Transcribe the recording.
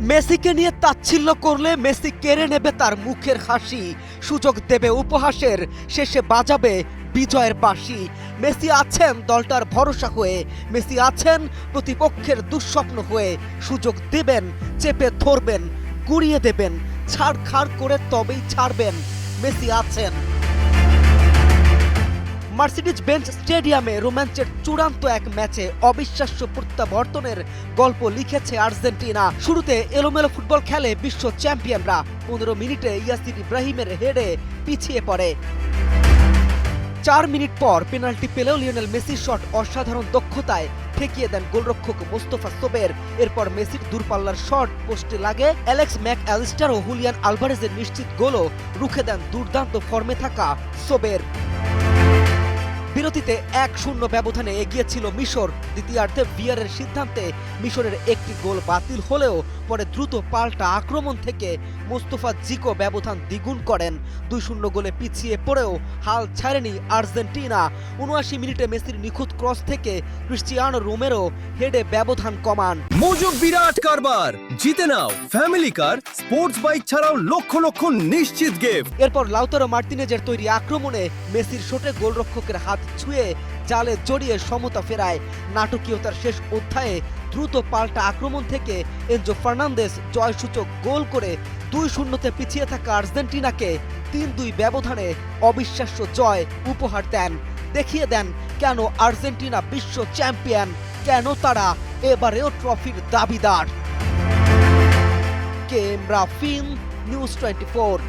মেসিকে নিয়ে তাচ্ছিল্য করলে মেসি কেড়ে নেবে তার মুখের হাসি, সুযোগ দেবে উপহাসের, শেষে বাজাবে বিজয়ের বাঁশি। মেসি আছেন দলটার ভরসা হয়ে, মেসি আছেন প্রতিপক্ষের দুঃস্বপ্ন হয়ে। সুযোগ দেবেন, চেপে ধরবেন, গুড়িয়ে দেবেন, ছাড়খাড় করে তবেই ছাড়বেন। মেসি আছেন। মার্সিডিজ বেঞ্চ স্টেডিয়ামে রোমাঞ্চের চূড়ান্ত এক ম্যাচে অবিশ্বাস্য প্রত্যাবর্তনের গল্প লিখেছে আর্জেন্টিনা। শুরুতে এলোমেলো ফুটবল খেলে বিশ্ব চ্যাম্পিয়নরা। 15 মিনিটে ইয়াসির ইব্রাহিমের হেডে পিছিয়ে পড়ে। 4 মিনিট পর পেনাল্টি পেলেও লিওনেল মেসির শট অসাধারণ দক্ষতায় ঠেকিয়ে দেন গোলরক্ষক মোস্তফা সোবের। এরপর মেসির দূরপাল্লার শট পোস্টে লাগে। অ্যালেক্স ম্যাক অ্যালিস্টার ও হুলিয়ান আলভারেজের নিশ্চিত গোলও রুখে দেন দুর্দান্ত ফর্মে থাকা সোবের। বিরতিতে 1-0 ব্যবধানে এগিয়ে ছিল মিশর। দ্বিতীয়ার্ধে ভিআরের সিদ্ধান্তে মিশরের একটি গোল বাতিল হলেও পরে দ্রুত পাল্টা আক্রমণ থেকে মোস্তফা জিকো ব্যবধান দ্বিগুণ করেন। 2-0 গোলে পিছিয়ে পড়েও হাল ছাড়েনি আর্জেন্টিনা। 79 মিনিটে মেসির নিখুঁত ক্রস থেকে ক্রিস্টিয়ানো রোমেরো হেডে ব্যবধান কমান। মজুক বিরাট কারবার, জিতে নাও ফ্যামিলি কার, স্পোর্টস বাইক ছাড়াও লক্ষ লক্ষ নিশ্চিত গিফট। এরপর লাউতারো মার্তিনেজের তৈরি আক্রমণে মেসির শটে গোলরক্ষকের হাত ছুঁয়ে জালে জড়িয়ে সমতা ফেরায়। নাটকীয়তার শেষ অধ্যায়ে দ্রুত পাল্টা আক্রমণ থেকে এনজো ফার্নান্দেজ জয়সূচক গোল করে 2-0 পিছিয়ে থাকা আর্জেন্টিনাকে 3-2 ব্যবধানে অবিশ্বাস্য জয় উপহার দেন। দেখিয়ে দেন কেন আর্জেন্টিনা বিশ্ব চ্যাম্পিয়ন, কেন তারা এবারেও ট্রফির দাবিদার। কেম রাফিন, নিউজ 24।